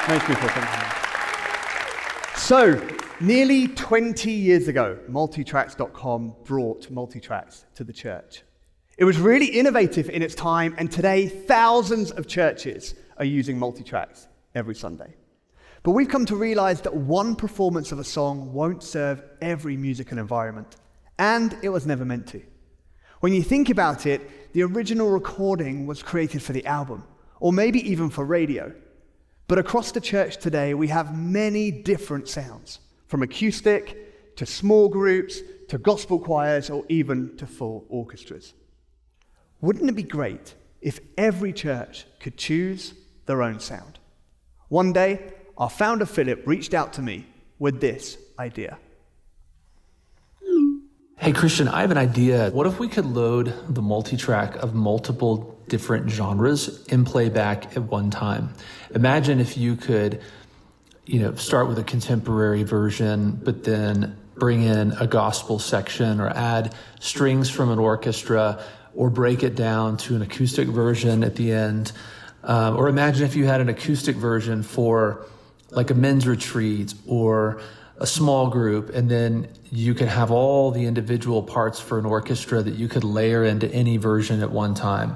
Most people think that. So, nearly 20 years ago, MultiTracks.com brought MultiTracks to the church. It was really innovative in its time, and today thousands of churches are using MultiTracks every Sunday. But we've come to realize that one performance of a song won't serve every musical environment, and it was never meant to. When you think about it, the original recording was created for the album, or maybe even for radio. But across the church today, we have many different sounds, from acoustic to small groups to gospel choirs or even to full orchestras. Wouldn't it be great if every church could choose their own sound? One day, our founder Philip reached out to me with this idea. Hey Christian, I have an idea. What if we could load the multitrack of multiple different genres in Playback at one time? Imagine if you could, start with a contemporary version, but then bring in a gospel section or add strings from an orchestra or break it down to an acoustic version at the end. Or imagine if you had an acoustic version for like a men's retreat or a small group, and then you could have all the individual parts for an orchestra that you could layer into any version at one time.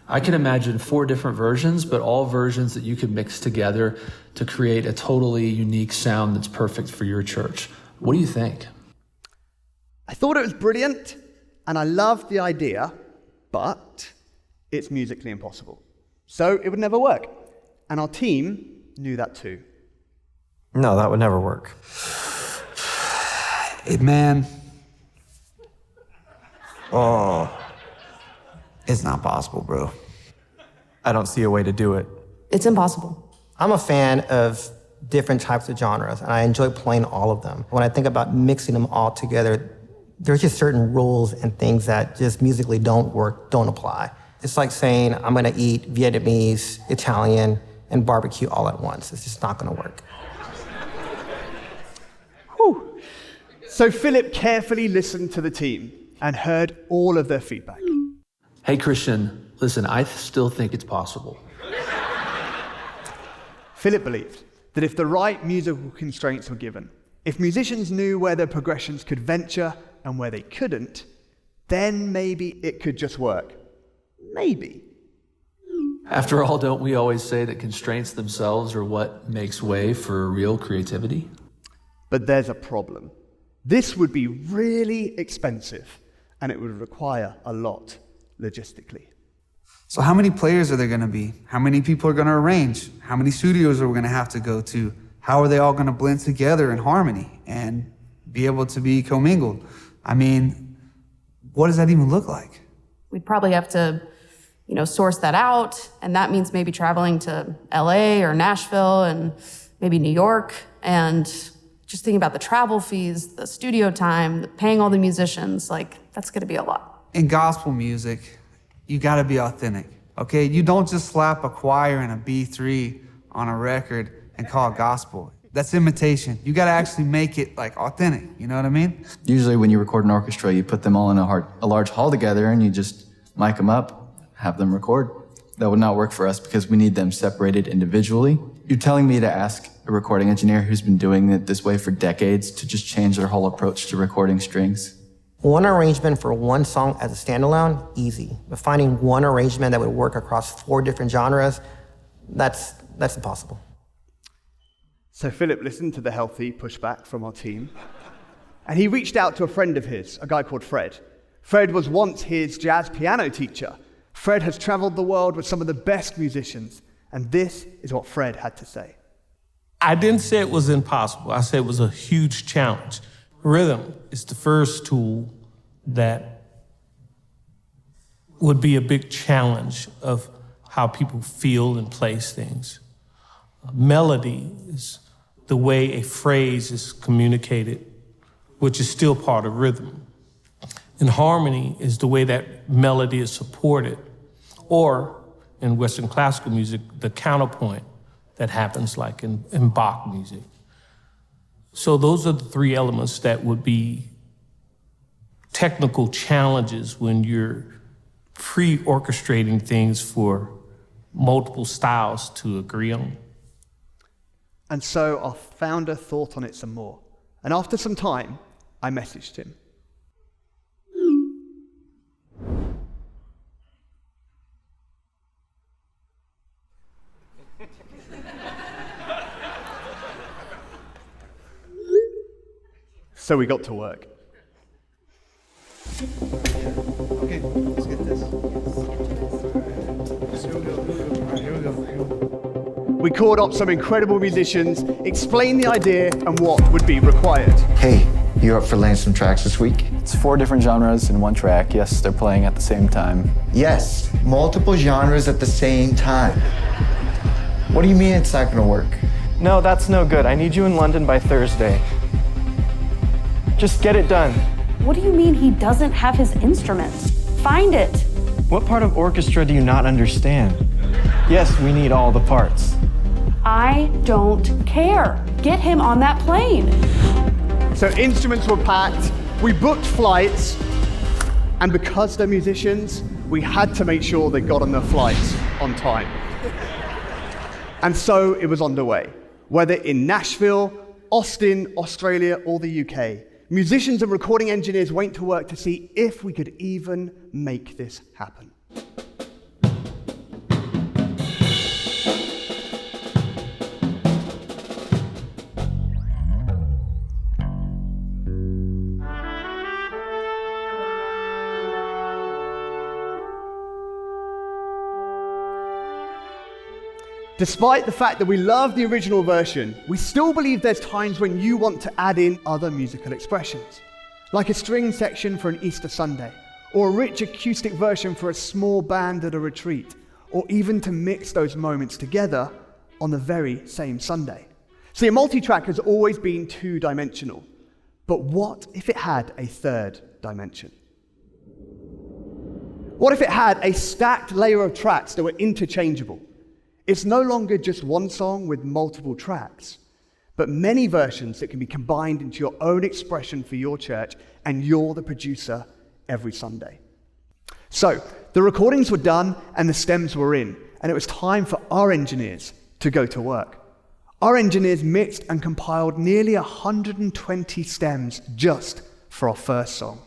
I can imagine 4 different versions, but all versions that you could mix together to create a totally unique sound that's perfect for your church. What do you think? I thought it was brilliant, and I loved the idea, but it's musically impossible. So it would never work. And our team knew that too. No, that would never work. Hey, man. Oh, it's not possible, bro. I don't see a way to do it. It's impossible. I'm a fan of different types of genres, and I enjoy playing all of them. When I think about mixing them all together, there's just certain rules and things that just musically don't work, don't apply. It's like saying I'm gonna eat Vietnamese, Italian, and barbecue all at once. It's just not gonna work. Whew. So Philip carefully listened to the team and heard all of their feedback. Hey Christian, listen, I still think it's possible. Philip believed that if the right musical constraints were given, if musicians knew where their progressions could venture and where they couldn't, then maybe it could just work. Maybe. After all, don't we always say that constraints themselves are what makes way for real creativity? But there's a problem. This would be really expensive, and it would require a lot logistically. So how many players are there going to be? How many people are going to arrange? How many studios are we going to have to go to? How are they all going to blend together in harmony and be able to be commingled? I mean, what does that even look like? We'd probably have to, source that out, and that means maybe traveling to LA or Nashville and maybe New York, and just thinking about the travel fees, the studio time, paying all the musicians, that's gonna be a lot. In gospel music, you gotta be authentic, okay? You don't just slap a choir and a B3 on a record and call it gospel. That's imitation. You gotta actually make it authentic, you know what I mean? Usually when you record an orchestra, you put them all in a large hall together and you just mic them up, have them record. That would not work for us because we need them separated individually. You're telling me to ask a recording engineer who's been doing it this way for decades to just change their whole approach to recording strings? One arrangement for one song as a standalone, easy. But finding one arrangement that would work across 4 different genres, that's impossible. So Philip listened to the healthy pushback from our team, and he reached out to a friend of his, a guy called Fred. Fred was once his jazz piano teacher. Fred has traveled the world with some of the best musicians, and this is what Fred had to say. I didn't say it was impossible. I said it was a huge challenge. Rhythm is the first tool that would be a big challenge of how people feel and place things. Melody is the way a phrase is communicated, which is still part of rhythm. And harmony is the way that melody is supported, or in Western classical music, the counterpoint that happens like in Bach music. So those are the 3 elements that would be technical challenges when you're pre-orchestrating things for multiple styles to agree on. And so our founder thought on it some more. And after some time, I messaged him. So we got to work. Okay, let's get this. Here we go. All right, here we go. We called up some incredible musicians, explained the idea and what would be required. Hey, you up for laying some tracks this week? It's 4 different genres in one track. Yes, they're playing at the same time. Yes, multiple genres at the same time. What do you mean it's not gonna work? No, that's no good. I need you in London by Thursday. Just get it done. What do you mean he doesn't have his instrument? Find it. What part of orchestra do you not understand? Yes, we need all the parts. I don't care. Get him on that plane. So instruments were packed, we booked flights, and because they're musicians, we had to make sure they got on their flights on time. And so it was underway. Whether in Nashville, Austin, Australia, or the UK, musicians and recording engineers went to work to see if we could even make this happen. Despite the fact that we love the original version, we still believe there's times when you want to add in other musical expressions, like a string section for an Easter Sunday, or a rich acoustic version for a small band at a retreat, or even to mix those moments together on the very same Sunday. See, a multitrack has always been two-dimensional, but what if it had a third dimension? What if it had a stacked layer of tracks that were interchangeable? It's no longer just one song with multiple tracks, but many versions that can be combined into your own expression for your church, and you're the producer every Sunday. So, the recordings were done and the stems were in, and it was time for our engineers to go to work. Our engineers mixed and compiled nearly 120 stems just for our first song.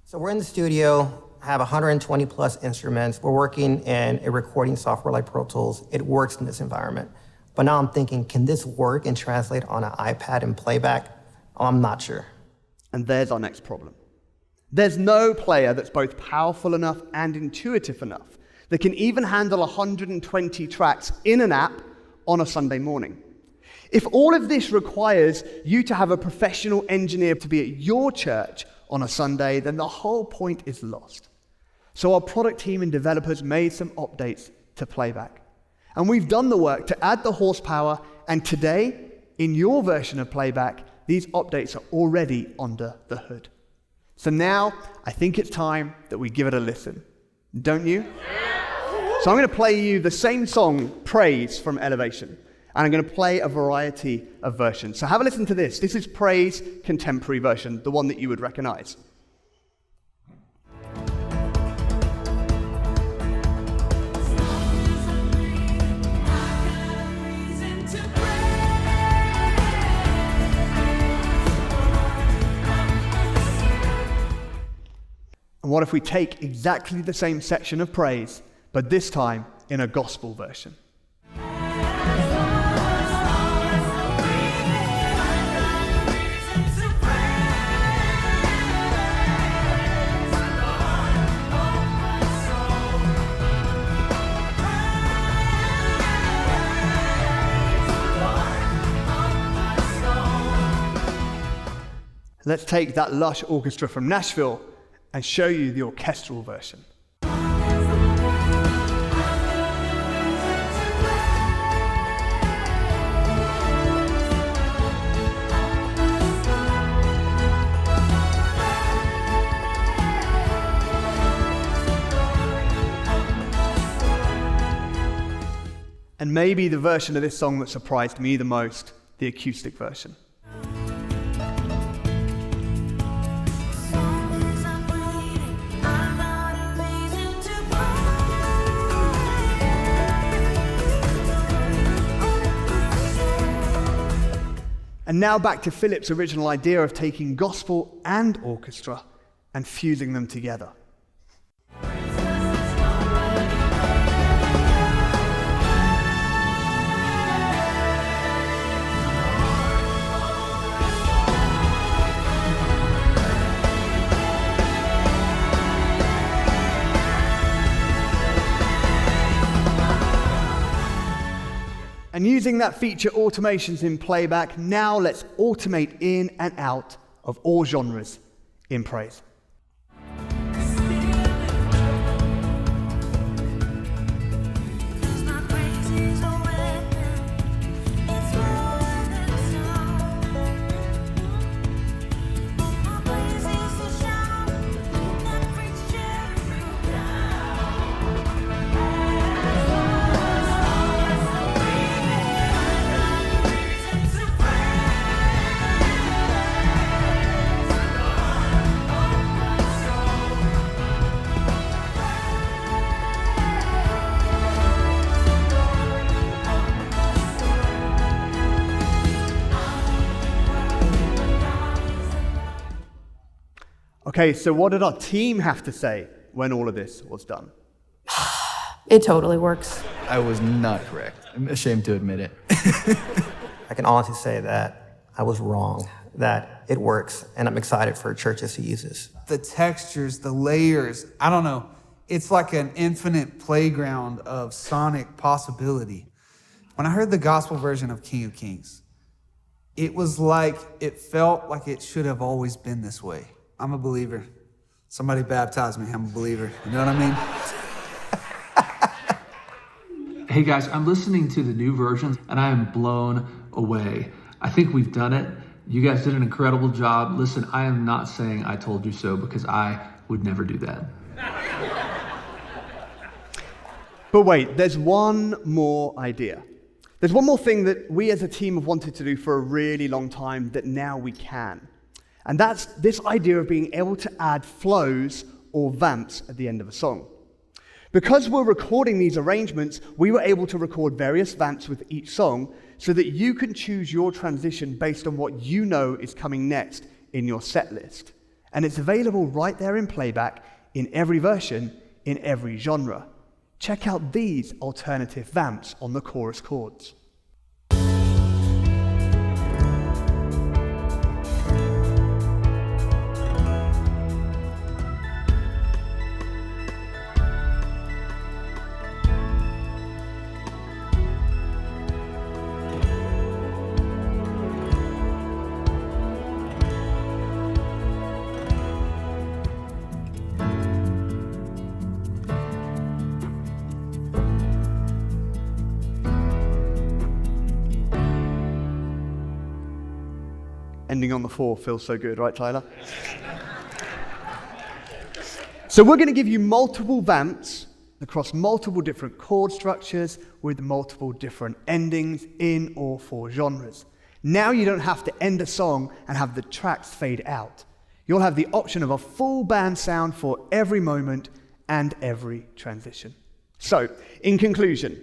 So we're in the studio, have 120 plus instruments. We're working in a recording software like Pro Tools. It works in this environment. But now I'm thinking, can this work and translate on an iPad and Playback? Oh, I'm not sure. And there's our next problem. There's no player that's both powerful enough and intuitive enough that can even handle 120 tracks in an app on a Sunday morning. If all of this requires you to have a professional engineer to be at your church on a Sunday, then the whole point is lost. So our product team and developers made some updates to Playback. And we've done the work to add the horsepower, and today, in your version of Playback, these updates are already under the hood. So now, I think it's time that we give it a listen. Don't you? So I'm going to play you the same song, Praise, from Elevation. And I'm going to play a variety of versions. So have a listen to this. This is Praise Contemporary version, the one that you would recognize. And what if we take exactly the same section of praise, but this time in a gospel version? Let's take that lush orchestra from Nashville and show you the orchestral version. And maybe the version of this song that surprised me the most, the acoustic version. And now back to Philip's original idea of taking gospel and orchestra and fusing them together. And using that feature automations in Playback, now let's automate in and out of all genres in praise. Okay, so what did our team have to say when all of this was done? It totally works. I was not correct. I'm ashamed to admit it. I can honestly say that I was wrong, that it works, and I'm excited for churches to use this. The textures, the layers, I don't know. It's like an infinite playground of sonic possibility. When I heard the gospel version of King of Kings, it was like, it felt like it should have always been this way. I'm a believer. Somebody baptized me, I'm a believer. You know what I mean? Hey guys, I'm listening to the new versions and I am blown away. I think we've done it. You guys did an incredible job. Listen, I am not saying I told you so because I would never do that. But wait, there's one more idea. There's one more thing that we as a team have wanted to do for a really long time that now we can. And that's this idea of being able to add flows or vamps at the end of a song. Because we're recording these arrangements, we were able to record various vamps with each song so that you can choose your transition based on what you know is coming next in your set list. And it's available right there in Playback in every version, in every genre. Check out these alternative vamps on the chorus chords. Ending on the 4 feels so good, right, Tyler? So we're going to give you multiple vamps across multiple different chord structures with multiple different endings in all 4 genres. Now you don't have to end a song and have the tracks fade out. You'll have the option of a full band sound for every moment and every transition. So, in conclusion,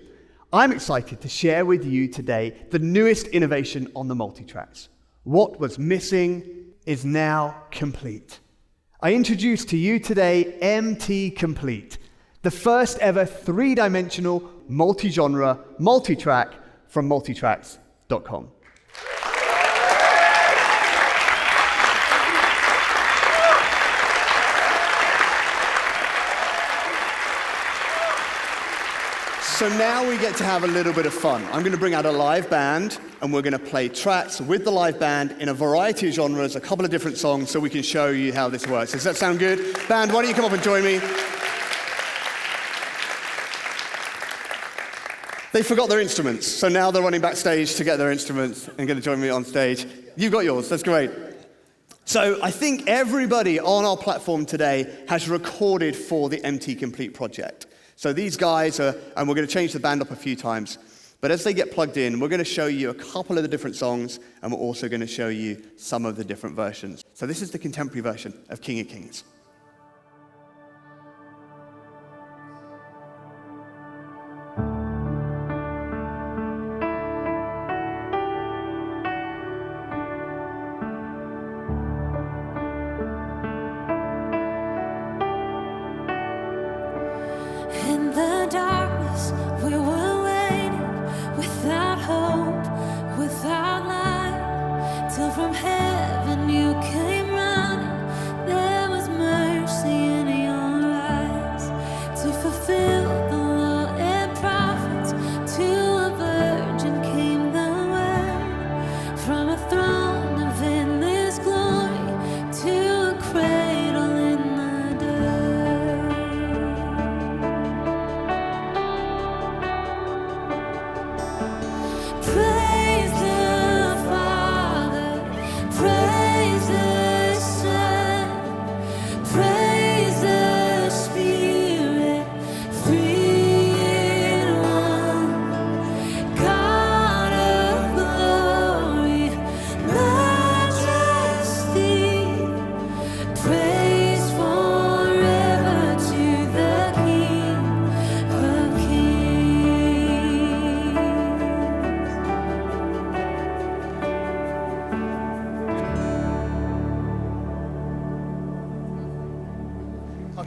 I'm excited to share with you today the newest innovation on the MultiTracks. What was missing is now complete. I introduce to you today MT Complete, the first ever 3-dimensional, multi-genre, multi-track from MultiTracks.com. So now we get to have a little bit of fun. I'm going to bring out a live band, and we're going to play tracks with the live band in a variety of genres, a couple of different songs, so we can show you how this works. Does that sound good? Band, why don't you come up and join me? They forgot their instruments, so now they're running backstage to get their instruments and going to join me on stage. You've got yours, that's great. So I think everybody on our platform today has recorded for the MT Complete project. So these guys are, and we're going to change the band up a few times, but as they get plugged in, we're going to show you a couple of the different songs, and we're also going to show you some of the different versions. So this is the contemporary version of King of Kings.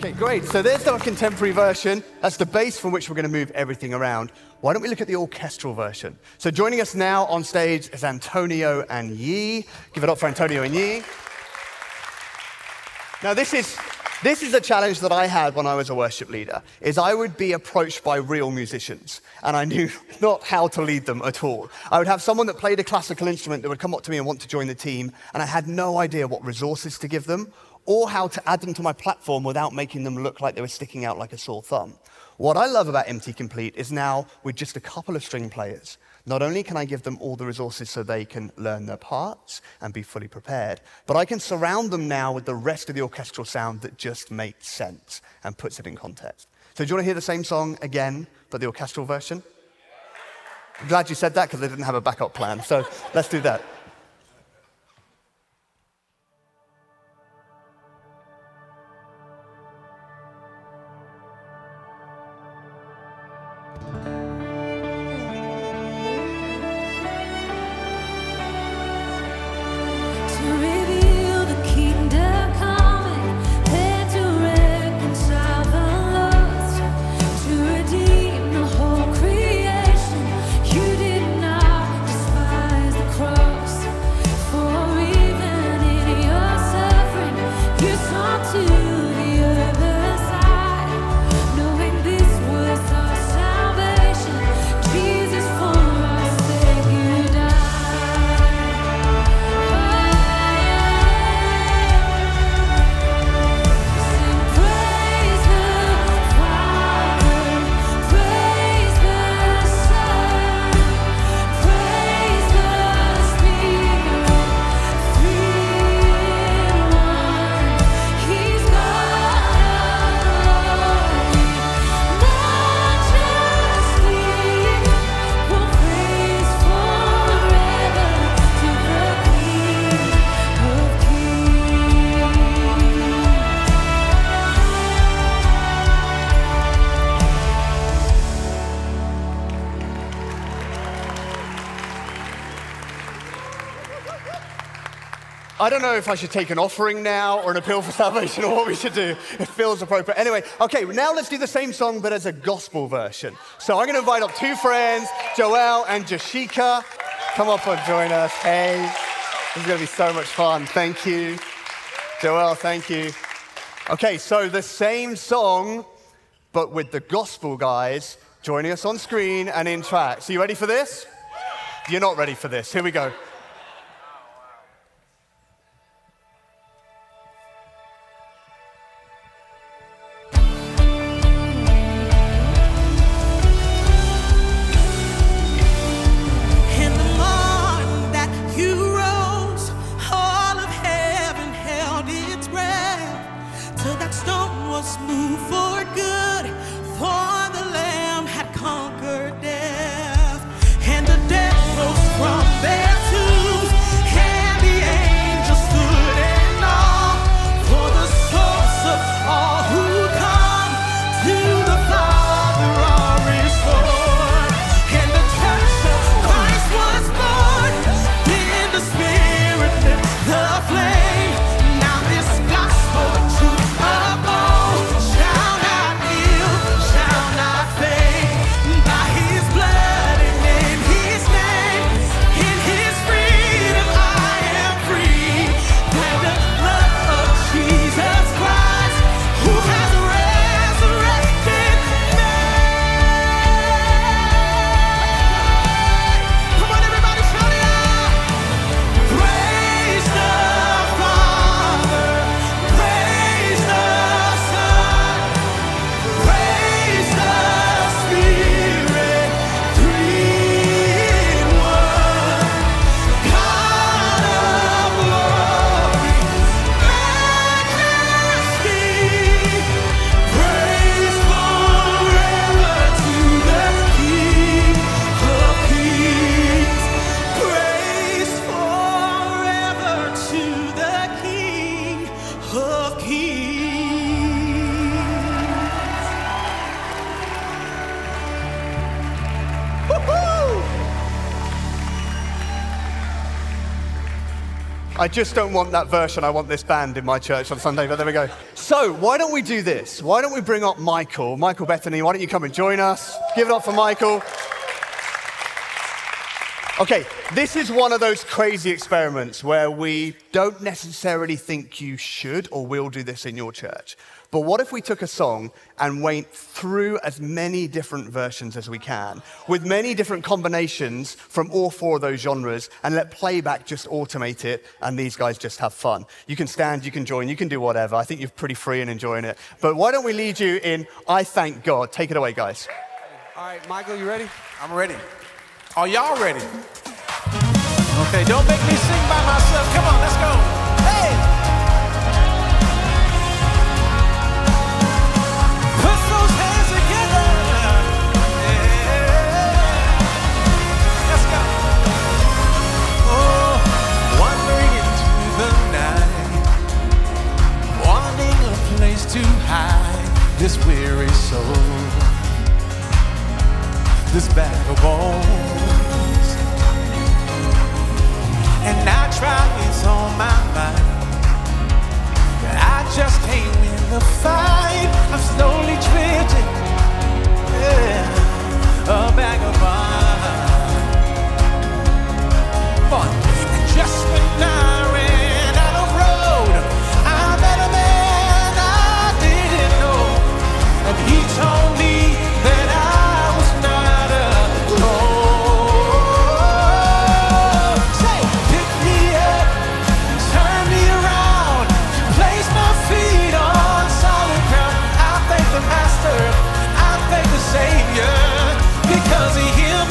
Okay, great. So there's our contemporary version. That's the bass from which we're going to move everything around. Why don't we look at the orchestral version? So joining us now on stage is Antonio and Yi. Give it up for Antonio and Yi. Now this is a challenge that I had when I was a worship leader, is I would be approached by real musicians, and I knew not how to lead them at all. I would have someone that played a classical instrument that would come up to me and want to join the team, and I had no idea what resources to give them, or how to add them to my platform without making them look like they were sticking out like a sore thumb. What I love about MT Complete is now, with just a couple of string players, not only can I give them all the resources so they can learn their parts and be fully prepared, but I can surround them now with the rest of the orchestral sound that just makes sense and puts it in context. So do you want to hear the same song again, but the orchestral version? I'm glad you said that because I didn't have a backup plan, so let's do that. I don't know if I should take an offering now or an appeal for salvation or what we should do. It feels appropriate. Anyway, okay, now let's do the same song but as a gospel version. So I'm going to invite up two friends, Joel and Jashika. Come up and join us. Hey, this is going to be so much fun. Thank you. Joel, thank you. Okay, so the same song but with the gospel guys joining us on screen and in tracks. Are you ready for this? You're not ready for this. Here we go. Move for good, for the Lamb had conquered death, and the dead rose from there too. I just don't want that version. I want this band in my church on Sunday, but there we go. So why don't we do this? Why don't we bring up Michael Bethany, why don't you come and join us? Give it up for Michael. Okay, this is one of those crazy experiments where we don't necessarily think you should or will do this in your church. But what if we took a song and went through as many different versions as we can, with many different combinations from all four of those genres, and let Playback just automate it, and these guys just have fun. You can stand, you can join, you can do whatever. I think you're pretty free in enjoying it. But why don't we lead you in I Thank God? Take it away, guys. All right, Michael, you ready? I'm ready. Are y'all ready? Okay, don't make me sing by myself. Come on, let's go. Hey! Put those hands together. Yeah. Let's go. Oh, wandering into the night, wanting a place to hide this weary soul, this bag of bones. And I try, it's on my mind, but I just can't win the fight. I'm slowly drifting, yeah, a bag of fun. And just when I ran out of road, I met a man I didn't know, and he told me that I was not alone. Savior, because he healed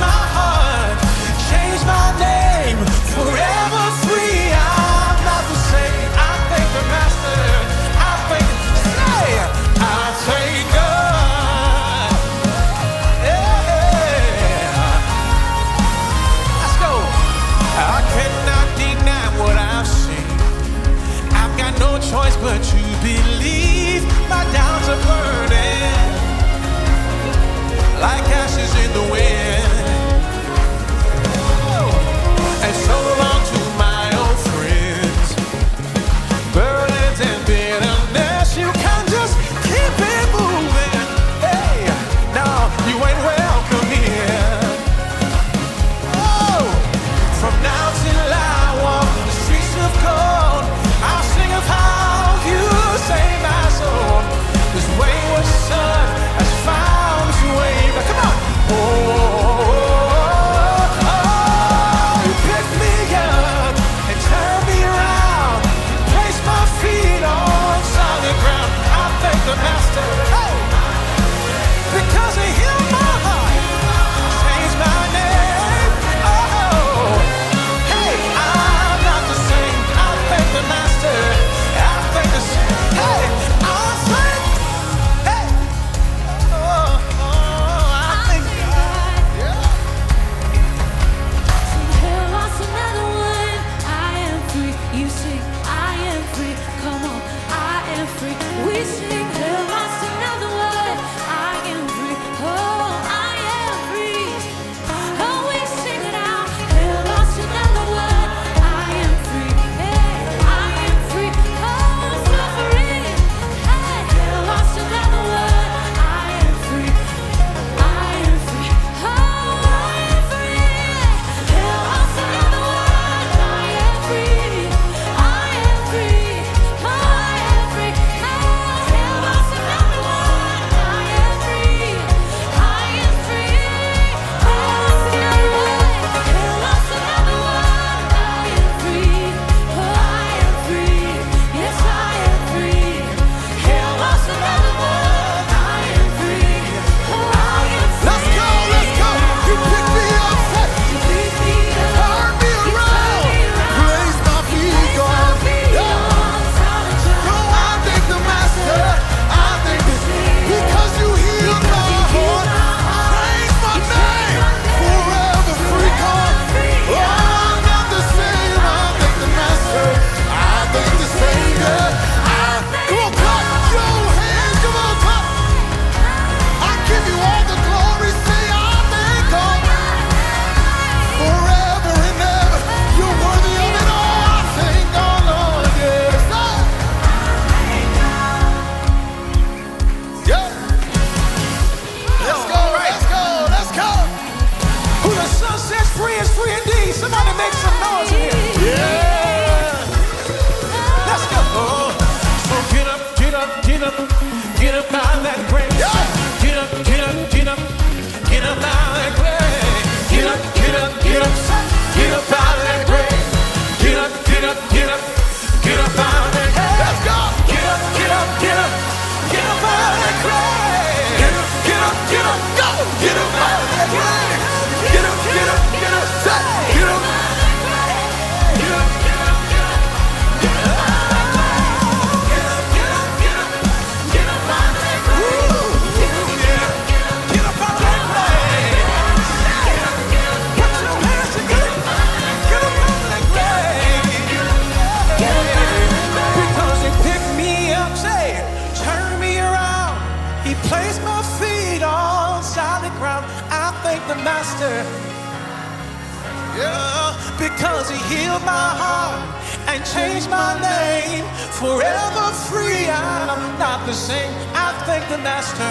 Yeah, because he healed my heart and changed my name. Forever free, I'm not the same. I thank the Master,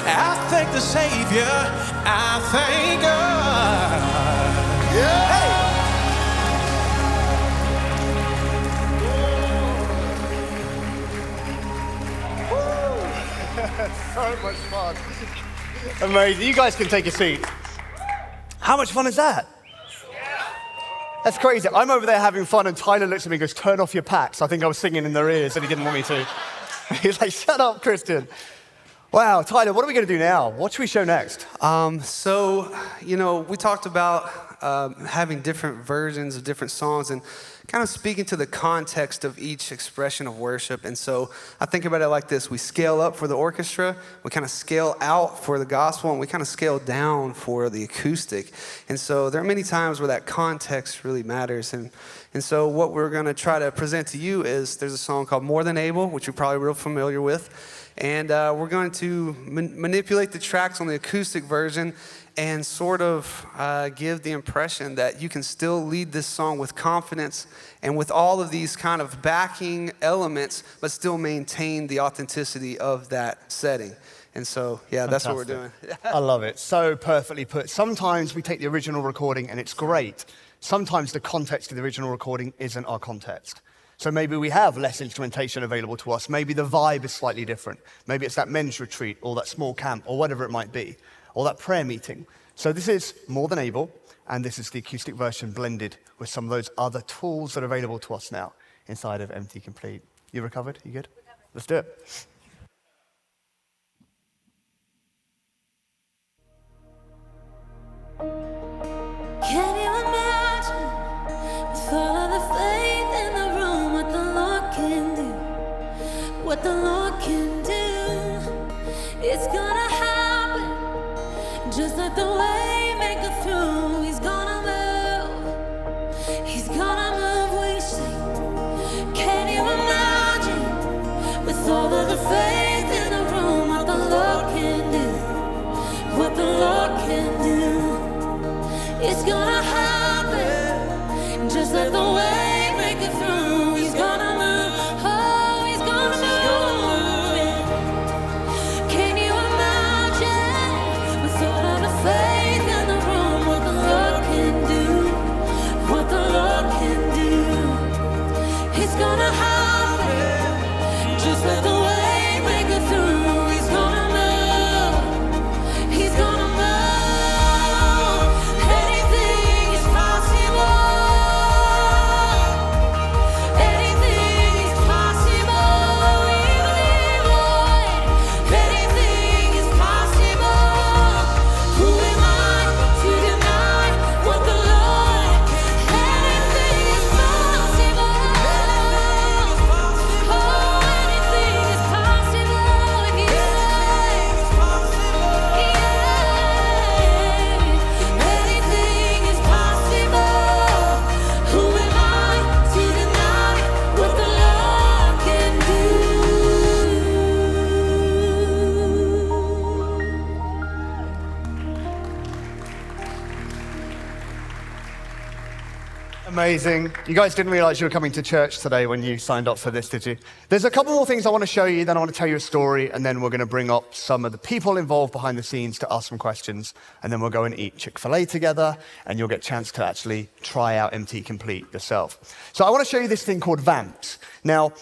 I thank the Savior, I thank God. Yeah. Hey. So much fun. Amazing. You guys can take a seat. How much fun is that? That's crazy. I'm over there having fun and Tyler looks at me and goes, turn off your packs. I think I was singing in their ears and he didn't want me to. He's like, shut up, Christian. Wow, Tyler, what are we going to do now? What should we show next? We talked about having different versions of different songs and kind of speaking to the context of each expression of worship. And so I think about it like this. We scale up for the orchestra, we kind of scale out for the gospel, and we kind of scale down for the acoustic. And so there are many times where that context really matters. And so what we're going to try to present to you is there's a song called More Than Able, which you're probably real familiar with. And we're going to manipulate the tracks on the acoustic version and sort of give the impression that you can still lead this song with confidence and with all of these kind of backing elements, but still maintain the authenticity of that setting. And so, yeah, that's what we're doing. I love it. So perfectly put. Sometimes we take the original recording and it's great. Sometimes the context of the original recording isn't our context. So maybe we have less instrumentation available to us. Maybe the vibe is slightly different. Maybe it's that men's retreat or that small camp or whatever it might be, or that prayer meeting. So this is More Than Able, and this is the acoustic version blended with some of those other tools that are available to us now inside of MT Complete. You recovered? You good? Let's do it. Can you imagine with all of the faith in the room what the Lord can do? What the Lord can do, it's gonna happen just like the way make it through. He's gonna move, he's gonna move, we sing. Can you imagine with all of the faith in the room what the Lord can do? What the Lord can do, it's gonna happen just like the way make it through. He's gonna move, oh, he's gonna move. Can you imagine with all of the faith in the room what the Lord can do? What the Lord can do, it's gonna happen just like the way make it through. He's gonna move, he's gonna move. Amazing. You guys didn't realize you were coming to church today when you signed up for this, did you? There's a couple more things I want to show you, then I want to tell you a story, and then we're going to bring up some of the people involved behind the scenes to ask some questions, and then we'll go and eat Chick-fil-A together, and you'll get a chance to actually try out MT Complete yourself. So I want to show you this thing called vamps. Now,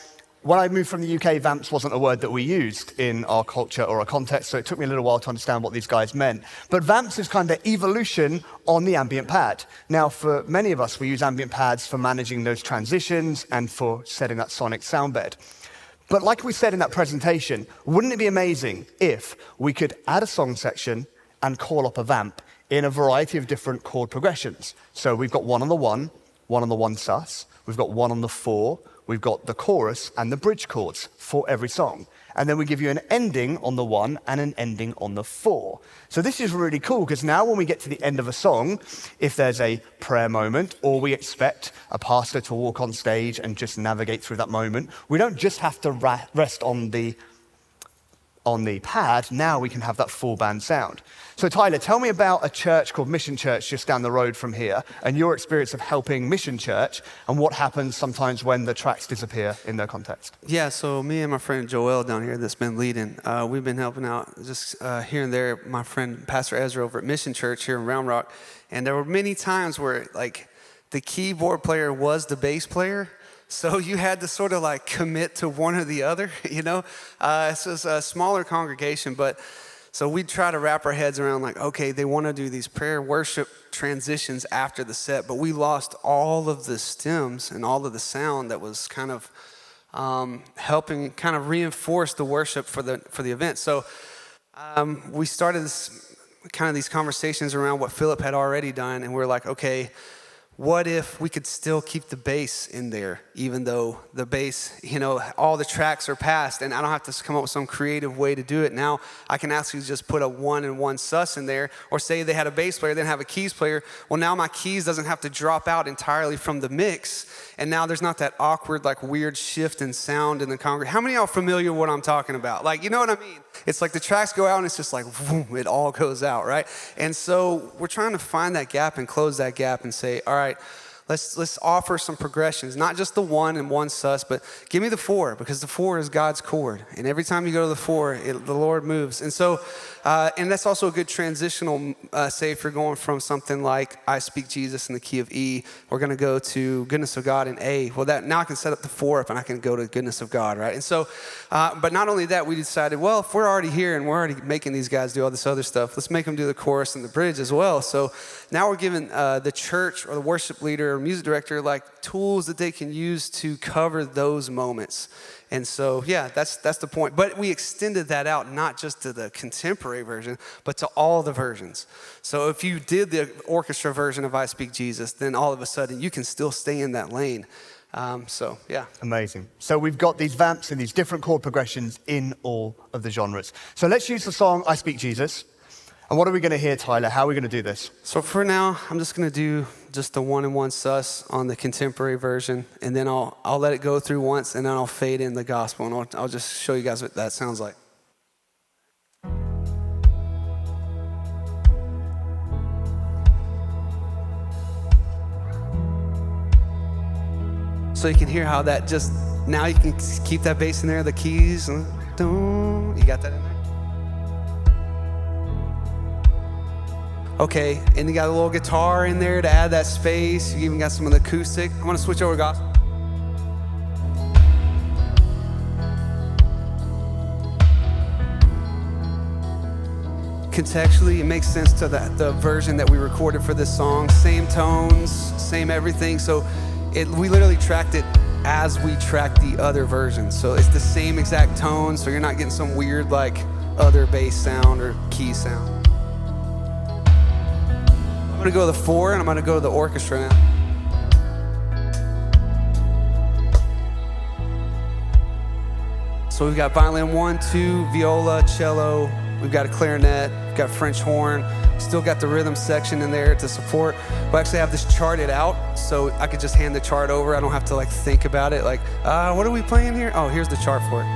when I moved from the UK, vamps wasn't a word that we used in our culture or our context, so it took me a little while to understand what these guys meant. But vamps is kind of evolution on the ambient pad. Now, for many of us, we use ambient pads for managing those transitions and for setting that sonic sound bed. But like we said in that presentation, wouldn't it be amazing if we could add a song section and call up a vamp in a variety of different chord progressions? So we've got one on the one on the one sus, we've got one on the four, we've got the chorus and the bridge chords for every song. And then we give you an ending on the one and an ending on the four. So this is really cool because now when we get to the end of a song, if there's a prayer moment or we expect a pastor to walk on stage and just navigate through that moment, we don't just have to rest on the on the pad, now we can have that full band sound. So Tyler, tell me about a church called Mission Church just down the road from here, and your experience of helping Mission Church, and what happens sometimes when the tracks disappear in their context. Yeah, so me and my friend Joel down here that's been leading, we've been helping out just here and there. My friend Pastor Ezra over at Mission Church here in Round Rock, and there were many times where like the keyboard player was the bass player. So you had to sort of like commit to one or the other, you know? It's just a smaller congregation, but so we try to wrap our heads around like, okay, they want to do these prayer worship transitions after the set, but we lost all of the stems and all of the sound that was kind of helping kind of reinforce the worship for the event. So we started these conversations around what Philip had already done, and we're like, okay, what if we could still keep the bass in there, even though the bass, you know, all the tracks are passed, and I don't have to come up with some creative way to do it. Now I can actually just put a 1 and 1 sus in there, or say they had a bass player, then have a keys player. Well, now my keys doesn't have to drop out entirely from the mix, and now there's not that awkward, like weird shift in sound in the congregation. How many of y'all are familiar with what I'm talking about? Like, you know what I mean? It's like the tracks go out and it's just like, boom, it all goes out, right? And so we're trying to find that gap and close that gap and say, all right, let's offer some progressions, not just the 1 and 1 sus, but give me the 4, because the 4 is God's chord. And every time you go to the 4, the Lord moves. And so, and that's also a good transitional, say if you're going from something like I Speak Jesus in the key of E, we're going to go to Goodness of God in A. Well, now I can set up the 4 up and I can go to Goodness of God, right? And so, but not only that, we decided, well, if we're already here and we're already making these guys do all this other stuff, let's make them do the chorus and the bridge as well. So now we're giving the church or the worship leader or music director like tools that they can use to cover those moments. And so, yeah, that's the point. But we extended that out not just to the contemporary version, but to all the versions. So if you did the orchestra version of I Speak Jesus, then all of a sudden you can still stay in that lane. So, yeah. Amazing. So we've got these vamps and these different chord progressions in all of the genres. So let's use the song I Speak Jesus. And what are we going to hear, Tyler? How are we going to do this? So for now, I'm just going to do just the 1 and 1 sus on the contemporary version, and then I'll let it go through once, and then I'll fade in the gospel, and I'll just show you guys what that sounds like. So you can hear how that just, now you can keep that bass in there, the keys, you got that in there? Okay, and you got a little guitar in there to add that space. You even got some of the acoustic. I'm gonna switch over to gospel. Contextually, it makes sense to the version that we recorded for this song. Same tones, same everything. So we literally tracked it as we tracked the other versions. So it's the same exact tone, so you're not getting some weird like other bass sound or key sound. I'm gonna go to the 4 and I'm gonna go to the orchestra now. So we've got violin 1, 2, viola, cello, we've got a clarinet, we've got French horn, still got the rhythm section in there to support. We actually have this charted out, so I could just hand the chart over. I don't have to like think about it, like, what are we playing here? Oh, here's the chart for it.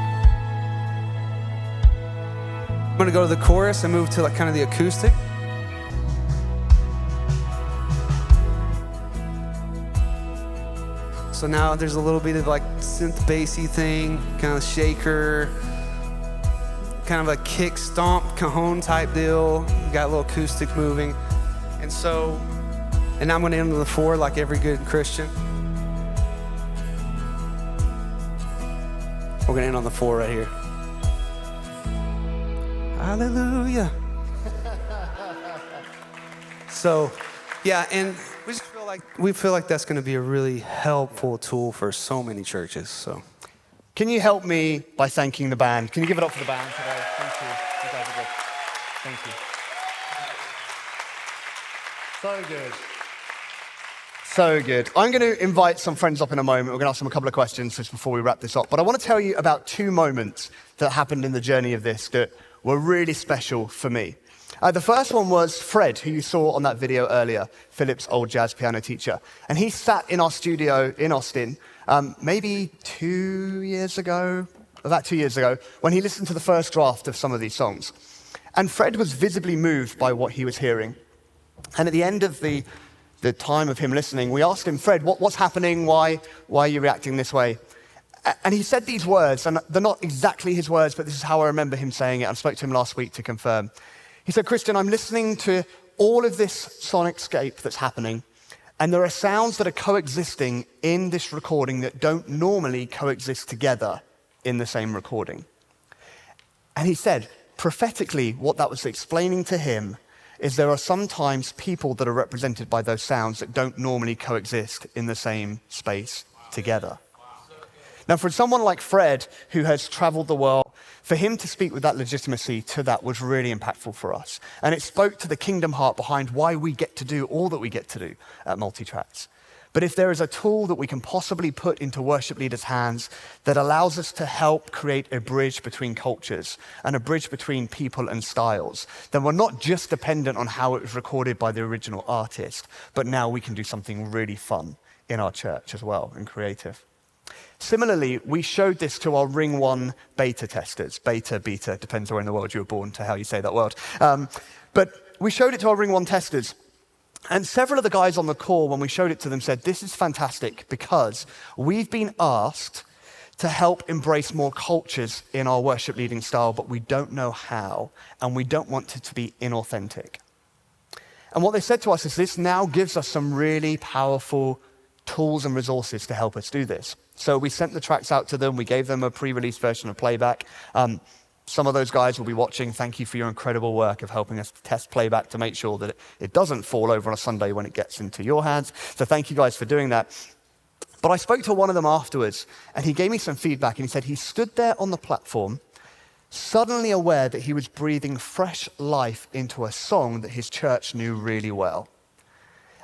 I'm gonna go to the chorus and move to like kind of the acoustic. So now there's a little bit of like synth bassy thing, kind of shaker, kind of a kick stomp cajon type deal. You got a little acoustic moving. And now I'm gonna end on the 4 like every good Christian. We're gonna end on the 4 right here. Hallelujah. So, yeah, and we feel like that's going to be a really helpful tool for so many churches. So, can you help me by thanking the band? Can you give it up for the band today? Thank you. You guys are good. Thank you. So good. So good. I'm going to invite some friends up in a moment. We're going to ask them a couple of questions just before we wrap this up. But I want to tell you about 2 moments that happened in the journey of this that were really special for me. The first one was Fred, who you saw on that video earlier, Philip's old jazz piano teacher. And he sat in our studio in Austin maybe 2 years ago, about 2 years ago, when he listened to the first draft of some of these songs. And Fred was visibly moved by what he was hearing. And at the end of the time of him listening, we asked him, Fred, what's happening? Why are you reacting this way? And he said these words, and they're not exactly his words, but this is how I remember him saying it. I spoke to him last week to confirm. He said, Christian, I'm listening to all of this sonicscape that's happening, and there are sounds that are coexisting in this recording that don't normally coexist together in the same recording. And he said, prophetically, what that was explaining to him is there are sometimes people that are represented by those sounds that don't normally coexist in the same space together. Now, for someone like Fred, who has traveled the world, for him to speak with that legitimacy to that was really impactful for us. And it spoke to the kingdom heart behind why we get to do all that we get to do at MultiTracks. But if there is a tool that we can possibly put into worship leaders' hands that allows us to help create a bridge between cultures and a bridge between people and styles, then we're not just dependent on how it was recorded by the original artist, but now we can do something really fun in our church as well and creative. Similarly, we showed this to our Ring 1 beta testers. Beta, depends on where in the world you were born to how you say that word. But we showed it to our Ring 1 testers. And several of the guys on the call, when we showed it to them, said, this is fantastic because we've been asked to help embrace more cultures in our worship leading style, but we don't know how, and we don't want it to be inauthentic. And what they said to us is this now gives us some really powerful tools and resources to help us do this. So we sent the tracks out to them. We gave them a pre-release version of Playback. Some of those guys will be watching. Thank you for your incredible work of helping us test Playback to make sure that it doesn't fall over on a Sunday when it gets into your hands. So thank you guys for doing that. But I spoke to one of them afterwards, and he gave me some feedback, and he said he stood there on the platform, suddenly aware that he was breathing fresh life into a song that his church knew really well.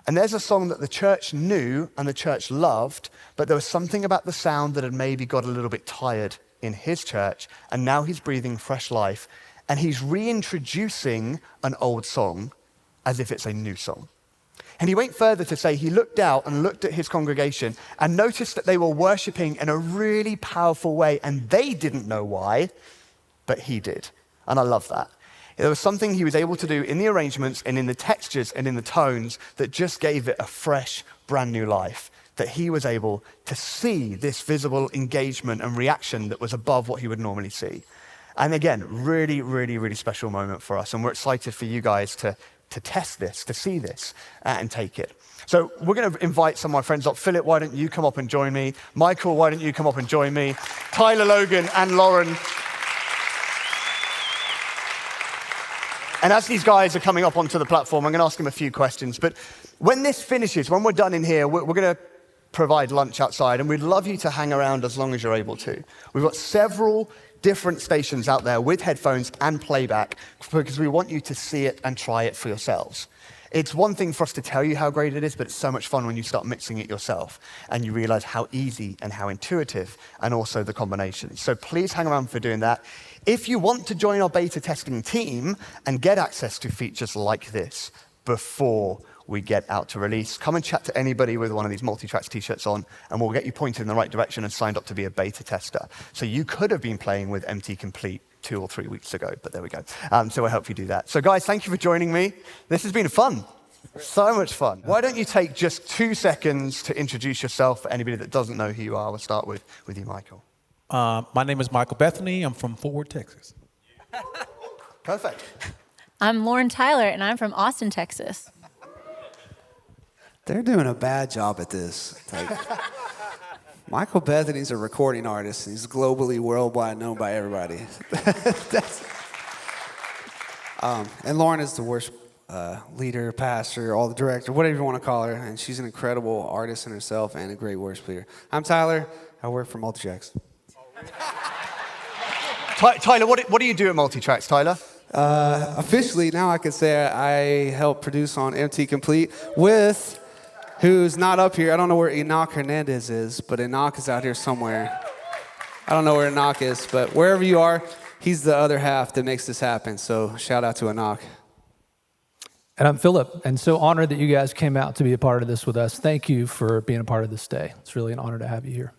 And there's a song that the church knew and the church loved, but there was something about the sound that had maybe got a little bit tired in his church, and now he's breathing fresh life, and he's reintroducing an old song as if it's a new song. And he went further to say he looked out and looked at his congregation and noticed that they were worshiping in a really powerful way, and they didn't know why, but he did. And I love that. There was something he was able to do in the arrangements and in the textures and in the tones that just gave it a fresh, brand new life, that he was able to see this visible engagement and reaction that was above what he would normally see. And again, really, really, really special moment for us. And we're excited for you guys to test this, to see this, and take it. So we're going to invite some of my friends up. Philip, why don't you come up and join me? Michael, why don't you come up and join me? Tyler, Logan, and Lauren. And as these guys are coming up onto the platform, I'm going to ask them a few questions. But when this finishes, when we're done in here, we're going to provide lunch outside, and we'd love you to hang around as long as you're able to. We've got several different stations out there with headphones and playback because we want you to see it and try it for yourselves. It's one thing for us to tell you how great it is, but it's so much fun when you start mixing it yourself and you realize how easy and how intuitive and also the combinations. So please hang around for doing that. If you want to join our beta testing team and get access to features like this before we get out to release, come and chat to anybody with one of these MultiTracks t-shirts on, and we'll get you pointed in the right direction and signed up to be a beta tester. So you could have been playing with MT Complete 2 or 3 weeks ago, but there we go. So we'll help you do that. So guys, thank you for joining me. This has been fun. So much fun. Why don't you take just 2 seconds to introduce yourself for anybody that doesn't know who you are. We'll start with you, Michael. My name is Michael Bethany. I'm from Fort Worth, Texas. Perfect. I'm Lauren Tyler, and I'm from Austin, Texas. They're doing a bad job at this. Michael Bethany's a recording artist. He's globally, worldwide known by everybody. And Lauren is the worship leader, pastor, all the director, whatever you want to call her. And she's an incredible artist in herself and a great worship leader. I'm Tyler. I work for MultiTracks. Tyler, what do you do at MultiTracks, Tyler? Officially, now I can say I help produce on MT Complete with, who's not up here. I don't know where Enoch Hernandez is, but Enoch is out here somewhere. I don't know where Enoch is, but wherever you are, he's the other half that makes this happen. So shout out to Enoch. And I'm Philip, and so honored that you guys came out to be a part of this with us. Thank you for being a part of this day. It's really an honor to have you here.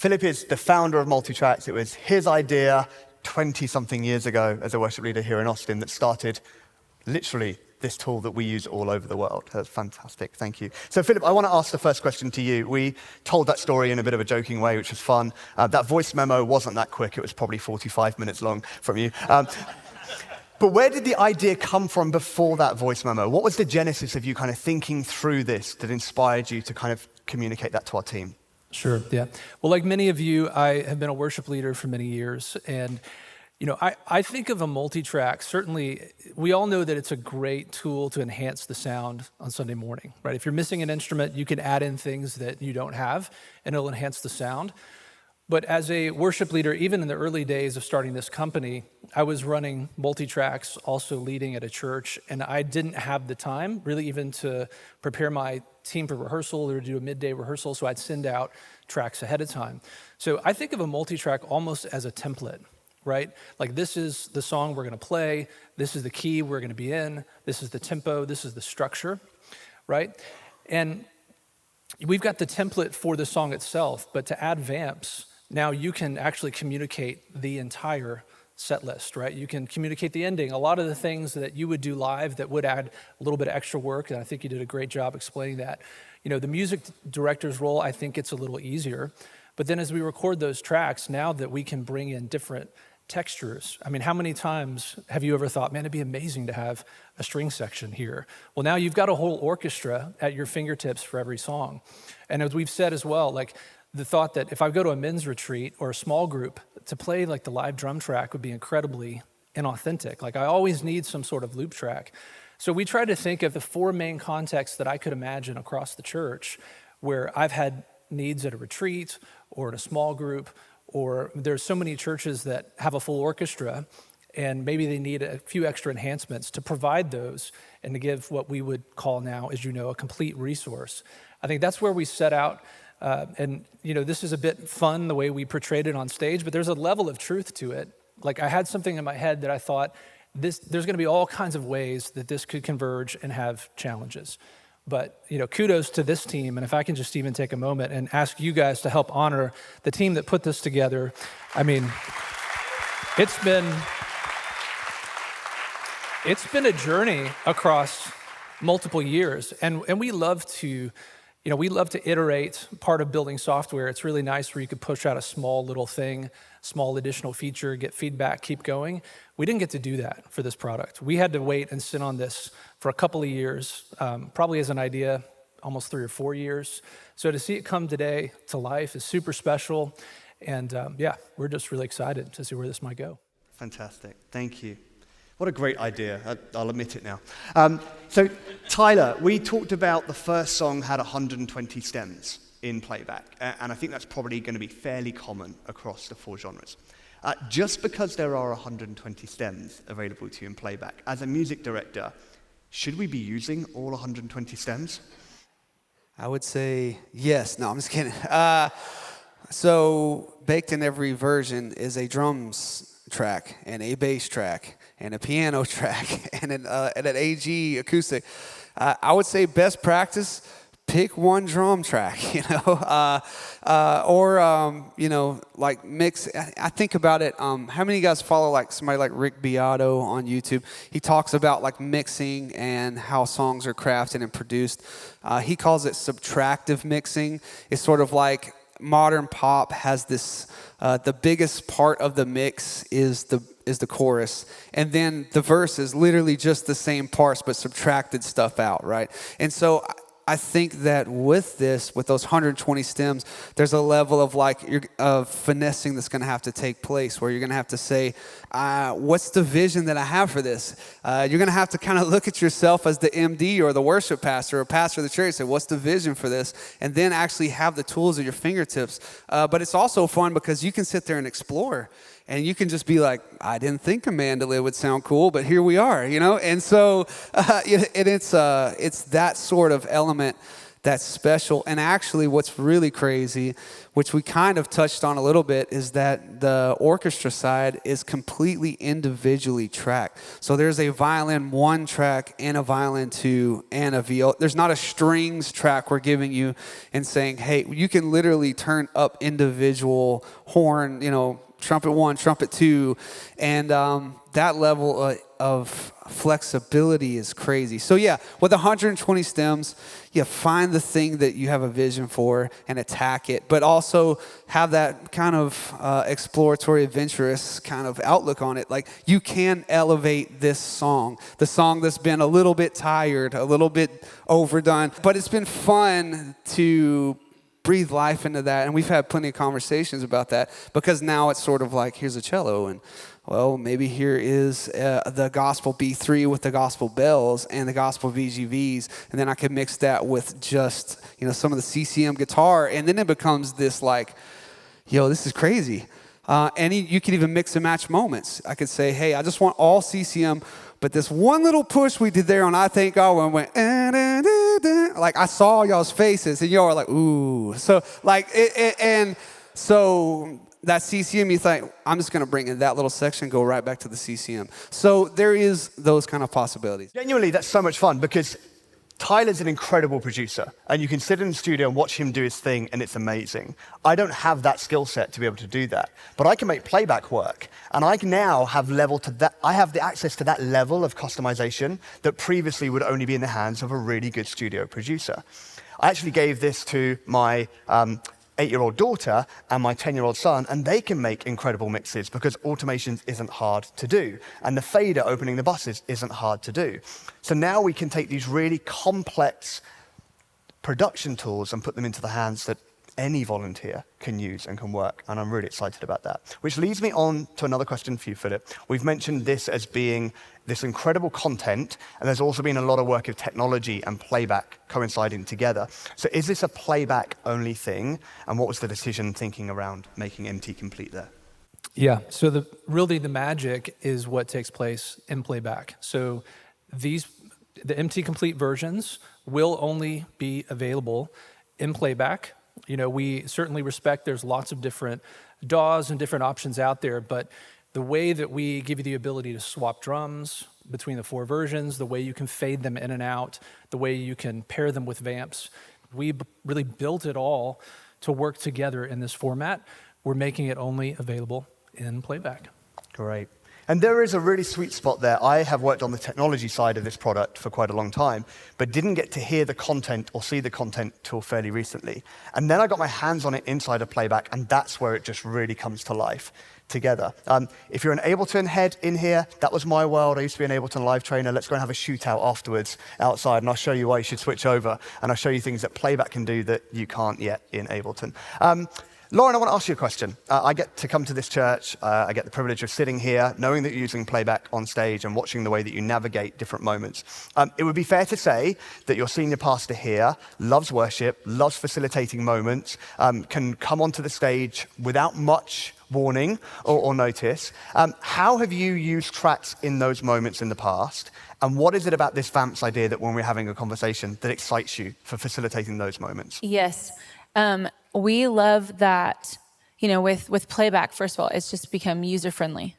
Philip is the founder of MultiTracks. It was his idea 20-something years ago as a worship leader here in Austin that started literally this tool that we use all over the world. That's fantastic. Thank you. So, Philip, I want to ask the first question to you. We told that story in a bit of a joking way, which was fun. That voice memo wasn't that quick. It was probably 45 minutes long from you. But where did the idea come from before that voice memo? What was the genesis of you kind of thinking through this that inspired you to kind of communicate that to our team? Sure, yeah. Well, like many of you, I have been a worship leader for many years. And, you know, I think of a multi-track, certainly, we all know that it's a great tool to enhance the sound on Sunday morning, right? If you're missing an instrument, you can add in things that you don't have, and it'll enhance the sound. But as a worship leader, even in the early days of starting this company, I was running multi-tracks, also leading at a church, and I didn't have the time really even to prepare my team for rehearsal or do a midday rehearsal, so I'd send out tracks ahead of time. So I think of a multi-track almost as a template, right? Like, this is the song we're gonna play, this is the key we're gonna be in, this is the tempo, this is the structure, right? And we've got the template for the song itself, but to add vamps, now you can actually communicate the entire set list, right? You can communicate the ending. A lot of the things that you would do live that would add a little bit of extra work, and I think you did a great job explaining that. You know, the music director's role, I think it's a little easier. But then as we record those tracks, now that we can bring in different textures. I mean, how many times have you ever thought, man, it'd be amazing to have a string section here? Well, now you've got a whole orchestra at your fingertips for every song. And as we've said as well, like, the thought that if I go to a men's retreat or a small group, to play like the live drum track would be incredibly inauthentic. Like, I always need some sort of loop track. So we tried to think of the four main contexts that I could imagine across the church where I've had needs at a retreat or in a small group, or there's so many churches that have a full orchestra and maybe they need a few extra enhancements to provide those and to give what we would call now, as you know, a complete resource. I think that's where we set out. And, you know, this is a bit fun the way we portrayed it on stage, but there's a level of truth to it. Like, I had something in my head that I thought, there's going to be all kinds of ways that this could converge and have challenges. But, you know, kudos to this team. And if I can just even take a moment and ask you guys to help honor the team that put this together. I mean, it's been a journey across multiple years. And we love to, you know, we love to iterate. Part of building software, it's really nice where you could push out a small little thing, small additional feature, get feedback, keep going. We didn't get to do that for this product. We had to wait and sit on this for a couple of years, probably as an idea, almost 3 or 4 years. So to see it come today to life is super special. And yeah, we're just really excited to see where this might go. Fantastic. Thank you. What a great idea. I'll admit it now. So, Tyler, we talked about the first song had 120 stems in playback, and I think that's probably going to be fairly common across the 4 genres. Just because there are 120 stems available to you in playback, as a music director, should we be using all 120 stems? I would say yes. No, I'm just kidding. So baked in every version is a drums track and a bass track and a piano track and an AG acoustic. I would say best practice, pick one drum track, you know, you know, like mix. I think about it. How many of you guys follow like somebody like Rick Beato on YouTube? He talks about like mixing and how songs are crafted and produced. He calls it subtractive mixing. It's sort of like modern pop has this, the biggest part of the mix is the chorus. And then the verse is literally just the same parts, but subtracted stuff out, right? And so I think that with this, with those 120 stems, there's a level of of finessing that's going to have to take place, where you're going to have to say, what's the vision that I have for this? You're going to have to kind of look at yourself as the MD or the worship pastor or pastor of the church and say, what's the vision for this? And then actually have the tools at your fingertips. But it's also fun because you can sit there and explore. And you can just be like, I didn't think a mandolin would sound cool, but here we are, you know? And so it's that sort of element that's special. And actually what's really crazy, which we kind of touched on a little bit, is that the orchestra side is completely individually tracked. So there's a violin 1 track and a violin 2 and a viola. There's not a strings track we're giving you and saying, hey, you can literally turn up individual horn, trumpet 1, trumpet 2, and that level of flexibility is crazy. So yeah, with 120 stems, you find the thing that you have a vision for and attack it, but also have that kind of exploratory, adventurous kind of outlook on it. Like, you can elevate this song, the song that's been a little bit tired, a little bit overdone, but it's been fun to breathe life into that. And we've had plenty of conversations about that, because now it's sort of like, here's a cello, and well, maybe here is the gospel B3 with the gospel bells and the gospel VGVs, and then I can mix that with just, some of the CCM guitar, and then it becomes this like, this is crazy. And you can even mix and match moments. I could say, hey, I just want all CCM, but this one little push we did there on I Thank God, when we went, like, I saw y'all's faces, and y'all were like, ooh. So, like, so that CCM, you think, I'm just going to bring in that little section, go right back to the CCM. So there is those kind of possibilities. Genuinely, that's so much fun, because Tyler's an incredible producer, and you can sit in the studio and watch him do his thing, and it's amazing. I don't have that skill set to be able to do that, but I can make playback work, and I now have I have the access to that level of customization that previously would only be in the hands of a really good studio producer. I actually gave this to my 8-year-old daughter and my 10-year-old son, and they can make incredible mixes because automation isn't hard to do, and the fader opening the buses isn't hard to do. So now we can take these really complex production tools and put them into the hands that any volunteer can use and can work, and I'm really excited about that. Which leads me on to another question for you, Philip. We've mentioned this as being this incredible content, and there's also been a lot of work of technology and playback coinciding together. So is this a playback-only thing, and what was the decision thinking around making MT Complete there? Yeah, so really the magic is what takes place in playback. So the MT Complete versions will only be available in playback. We certainly respect there's lots of different DAWs and different options out there, but the way that we give you the ability to swap drums between the 4 versions, the way you can fade them in and out, the way you can pair them with vamps, we really built it all to work together in this format. We're making it only available in playback. Great. And there is a really sweet spot there. I have worked on the technology side of this product for quite a long time, but didn't get to hear the content or see the content till fairly recently. And then I got my hands on it inside of Playback, and that's where it just really comes to life together. If you're an Ableton head in here, that was my world. I used to be an Ableton live trainer. Let's go and have a shootout afterwards outside, and I'll show you why you should switch over, and I'll show you things that Playback can do that you can't yet in Ableton. Lauren, I want to ask you a question. I get to come to this church. I get the privilege of sitting here, knowing that you're using Playback on stage and watching the way that you navigate different moments. It would be fair to say that your senior pastor here loves worship, loves facilitating moments, can come onto the stage without much warning or notice. How have you used tracks in those moments in the past? And what is it about this vamps idea that when we're having a conversation that excites you for facilitating those moments? Yes. We love that, with Playback, first of all, it's just become user-friendly.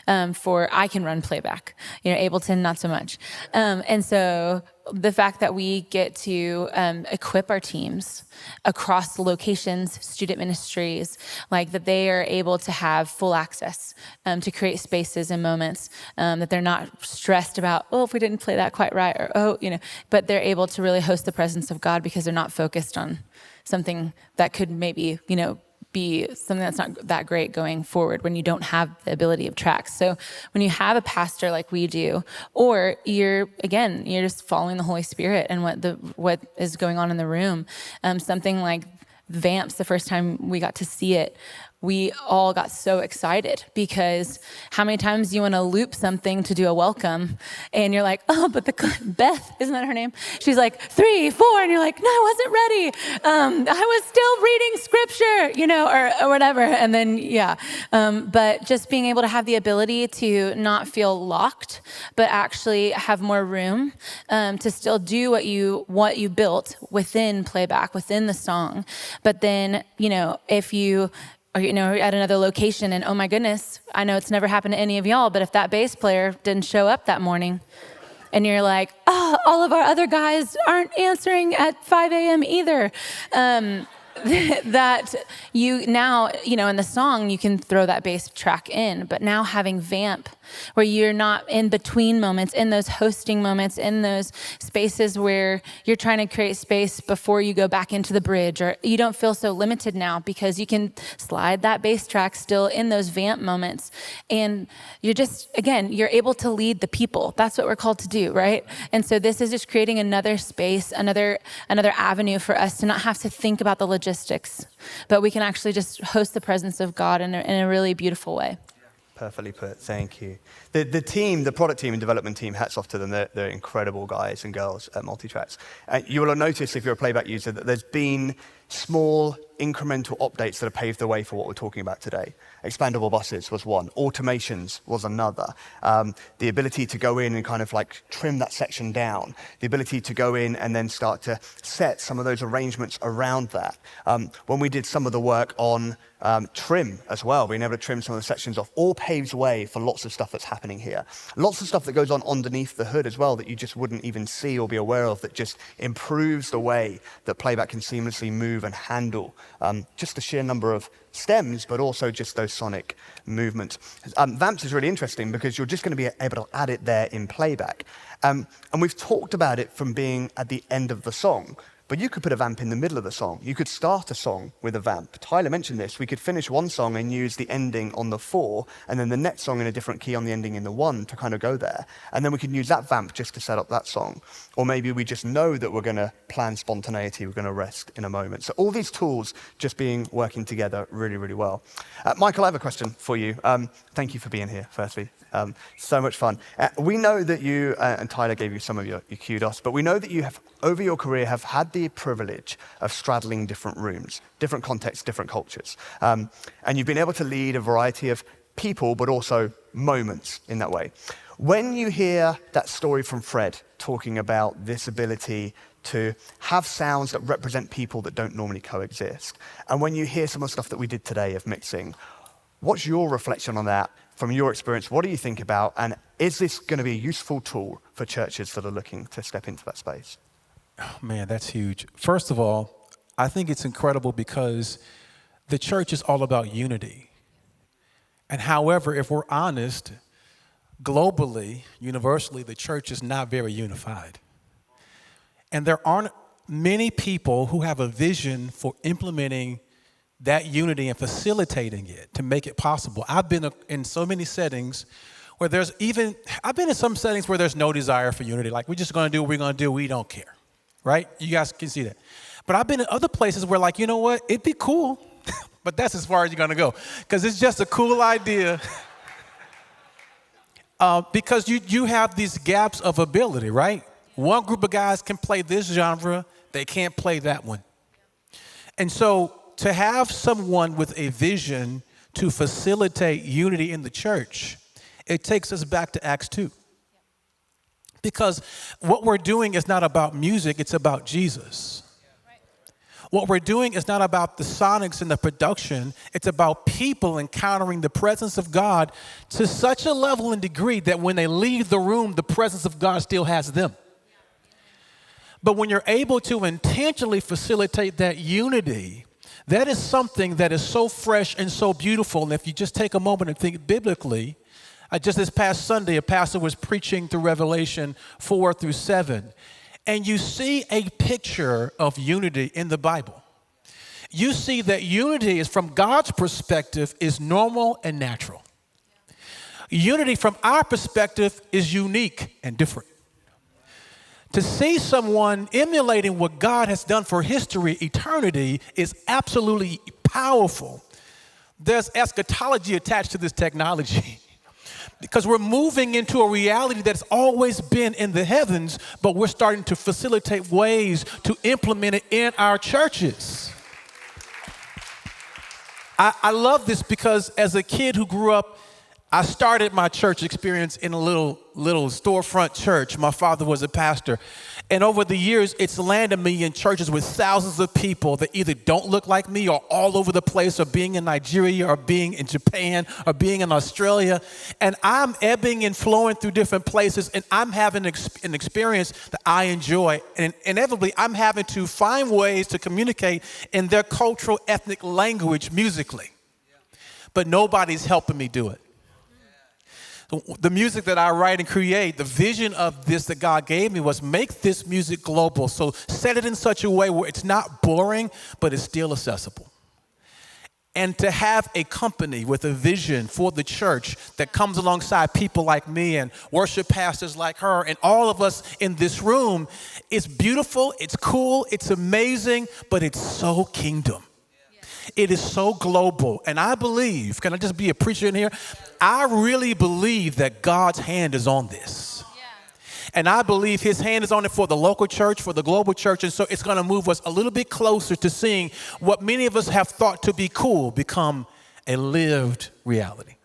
I can run Playback, Ableton, not so much. And so the fact that we get to equip our teams across locations, student ministries, like that they are able to have full access to create spaces and moments, that they're not stressed about, if we didn't play that quite right, or, but they're able to really host the presence of God because they're not focused on something that could maybe, be something that's not that great going forward when you don't have the ability of tracks. So when you have a pastor like we do, or you're just following the Holy Spirit and what is going on in the room, something like vamps, the first time we got to see it, we all got so excited, because how many times do you want to loop something to do a welcome and you're like, oh, but Beth, isn't that her name? She's like 3, 4, and you're like, no, I wasn't ready. I was still reading scripture, or whatever. And then, but just being able to have the ability to not feel locked, but actually have more room to still do what you built within playback, within the song. But then, if you or, at another location, and oh my goodness, I know it's never happened to any of y'all, but if that bass player didn't show up that morning, and you're like, oh, all of our other guys aren't answering at 5 a.m. either, that you now, in the song, you can throw that bass track in, but now having vamp, where you're not in between moments, in those hosting moments, in those spaces where you're trying to create space before you go back into the bridge, or you don't feel so limited now because you can slide that bass track still in those vamp moments. And you're just, again, you're able to lead the people. That's what we're called to do, right? And so this is just creating another space, another avenue for us to not have to think about the logistics, but we can actually just host the presence of God in a really beautiful way. Perfectly put. Thank you. The team, the product team and development team, hats off to them. They're incredible guys and girls at MultiTracks. You will have noticed, if you're a playback user, that there's been small incremental updates that have paved the way for what we're talking about today. Expandable buses was one. Automations was another. The ability to go in and kind of like trim that section down. The ability to go in and then start to set some of those arrangements around that. When we did some of the work on trim as well, being able to trim some of the sections off, all paves way for lots of stuff that's happening here. Lots of stuff that goes on underneath the hood as well that you just wouldn't even see or be aware of, that just improves the way that playback can seamlessly move and handle just the sheer number of stems, but also just those sonic movements. Vamps is really interesting because you're just going to be able to add it there in playback. And we've talked about it from being at the end of the song, but you could put a vamp in the middle of the song. You could start a song with a vamp. Tyler mentioned this. We could finish one song and use the ending on the 4, and then the next song in a different key on the ending in the 1 to kind of go there. And then we can use that vamp just to set up that song. Or maybe we just know that we're going to plan spontaneity, we're going to rest in a moment. So all these tools just working together really, really well. Michael, I have a question for you. Thank you for being here, firstly. So much fun. We know that you, and Tyler gave you some of your kudos, but we know that you have, over your career, have had the privilege of straddling different rooms, different contexts, different cultures. And you've been able to lead a variety of people, but also moments in that way. When you hear that story from Fred talking about this ability to have sounds that represent people that don't normally coexist, and when you hear some of the stuff that we did today of mixing, what's your reflection on that from your experience? What do you think about, and is this going to be a useful tool for churches that are looking to step into that space? Oh, man, that's huge. First of all, I think it's incredible because the church is all about unity. And however, if we're honest, globally, universally, the church is not very unified. And there aren't many people who have a vision for implementing that unity and facilitating it to make it possible. I've been in so many settings where I've been in some settings where there's no desire for unity. Like, we're just going to do what we're going to do. We don't care, right? You guys can see that. But I've been in other places where, like, you know what? It'd be cool, but that's as far as you're going to go because it's just a cool idea. Because you have these gaps of ability, right? One group of guys can play this genre. They can't play that one. And so to have someone with a vision to facilitate unity in the church, it takes us back to Acts 2. Because what we're doing is not about music, it's about Jesus. What we're doing is not about the sonics and the production, it's about people encountering the presence of God to such a level and degree that when they leave the room, the presence of God still has them. But when you're able to intentionally facilitate that unity, that is something that is so fresh and so beautiful. And if you just take a moment and think biblically, just this past Sunday, a pastor was preaching through Revelation 4 through 7. And you see a picture of unity in the Bible. You see that unity is, from God's perspective, is normal and natural. Unity from our perspective is unique and different. To see someone emulating what God has done for history, eternity, is absolutely powerful. there's eschatology attached to this technology. Because we're moving into a reality that's always been in the heavens, but we're starting to facilitate ways to implement it in our churches. I love this because as a kid who grew up, I started my church experience in a little storefront church. My father was a pastor. And over the years, it's landed me in churches with thousands of people that either don't look like me or all over the place, or being in Nigeria or being in Japan or being in Australia. And I'm ebbing and flowing through different places, and I'm having an experience that I enjoy. And inevitably, I'm having to find ways to communicate in their cultural, ethnic language musically. But nobody's helping me do it. The music that I write and create, the vision of this that God gave me was make this music global. So set it in such a way where it's not boring, but it's still accessible. And to have a company with a vision for the church that comes alongside people like me and worship pastors like her and all of us in this room is beautiful, it's cool, it's amazing, but it's so kingdom. It is so global. And I believe, can I just be a preacher in here? I really believe that God's hand is on this. Yeah. And I believe his hand is on it for the local church, for the global church. And so it's going to move us a little bit closer to seeing what many of us have thought to be cool become a lived reality.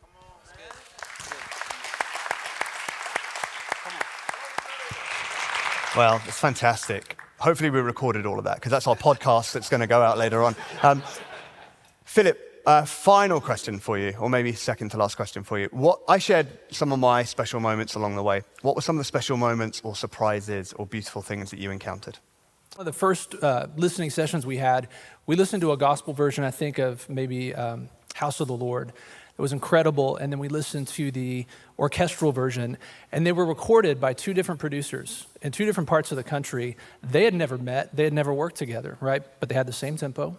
Well, it's fantastic. Hopefully we recorded all of that because that's our podcast that's going to go out later on. Philip, final question for you, or maybe second to last question for you. I shared some of my special moments along the way. What were some of the special moments or surprises or beautiful things that you encountered? One of the first listening sessions we had, we listened to a gospel version, I think, of maybe House of the Lord. It was incredible. And then we listened to the orchestral version, and they were recorded by two different producers in two different parts of the country. They had never met. They had never worked together, right? But they had the same tempo.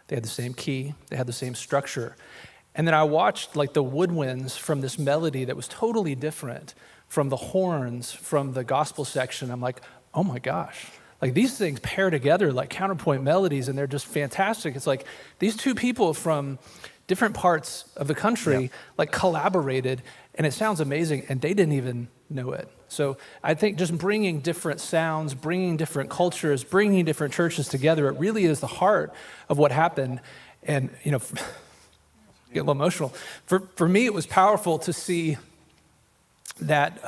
They had the same key. They had the same structure. And then I watched like the woodwinds from this melody that was totally different from the horns from the gospel section. I'm like, oh my gosh. Like these things pair together like counterpoint melodies, and they're just fantastic. It's like these two people from different parts of the country like collaborated, and it sounds amazing, and they didn't even know it. So I think just bringing different sounds, bringing different cultures, bringing different churches together, it really is the heart of what happened. And, you know, get a little emotional. For me, it was powerful to see that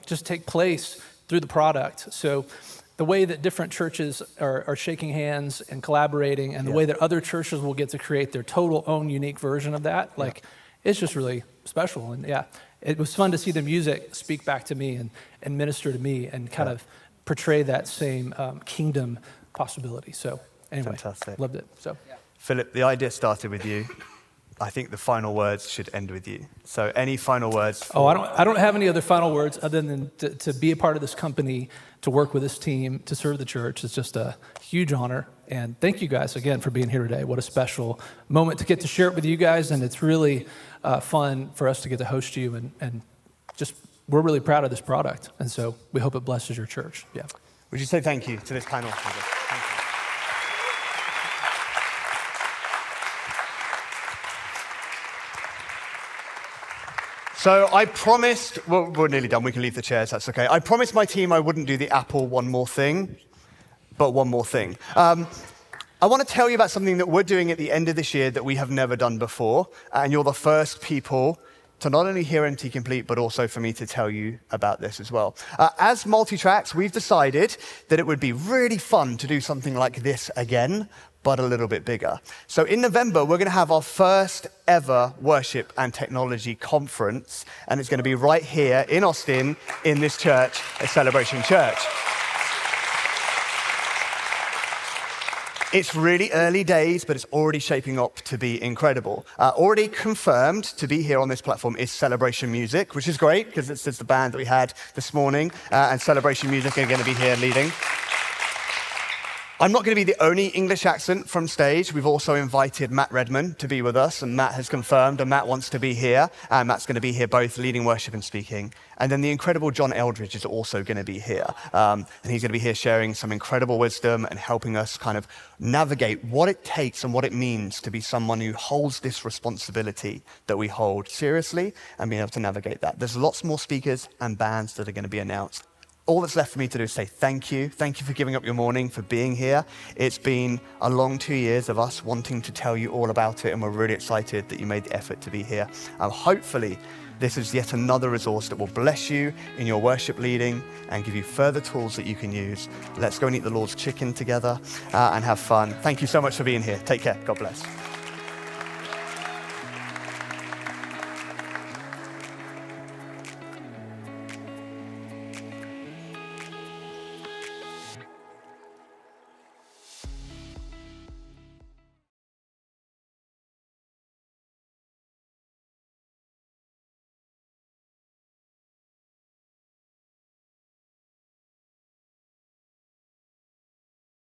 just take place through the product. So the way that different churches are shaking hands and collaborating, and the way that other churches will get to create their total own unique version of that, like it's just really special. And it was fun to see the music speak back to me and minister to me and kind of portray that same kingdom possibility. So anyway, fantastic. Loved it. So Philip, the idea started with you. I think the final words should end with you. So any final words? I don't have any other final words other than to be a part of this company, to work with this team, to serve the church. It's just a huge honor. And thank you guys again for being here today. What a special moment to get to share it with you guys. And it's really fun for us to get to host you. And just, we're really proud of this product. And so we hope it blesses your church. Yeah. Would you say thank you to this panel? Thank you. So I promised, well, we're nearly done. We can leave the chairs, that's okay. I promised my team I wouldn't do the Apple one more thing, but one more thing. I want to tell you about something that we're doing at the end of this year that we have never done before. And you're the first people to not only hear MT Complete, but also for me to tell you about this as well. As MultiTracks, we've decided that it would be really fun to do something like this again, but a little bit bigger. So in November, we're going to have our first ever worship and technology conference, and it's going to be right here in Austin in this church, at Celebration Church. It's really early days, but it's already shaping up to be incredible. Already confirmed to be here on this platform is Celebration Music, which is great because it's the band that we had this morning, and Celebration Music are going to be here leading. I'm not going to be the only English accent from stage. We've also invited Matt Redman to be with us, and Matt has confirmed, and Matt wants to be here. And Matt's going to be here both leading worship and speaking. And then the incredible John Eldridge is also going to be here. And he's going to be here sharing some incredible wisdom and helping us kind of navigate what it takes and what it means to be someone who holds this responsibility that we hold seriously and being able to navigate that. There's lots more speakers and bands that are going to be announced. All that's left for me to do is say thank you. Thank you for giving up your morning, for being here. It's been a long 2 years of us wanting to tell you all about it, and we're really excited that you made the effort to be here. Hopefully, this is yet another resource that will bless you in your worship leading and give you further tools that you can use. Let's go and eat the Lord's chicken together and have fun. Thank you so much for being here. Take care. God bless.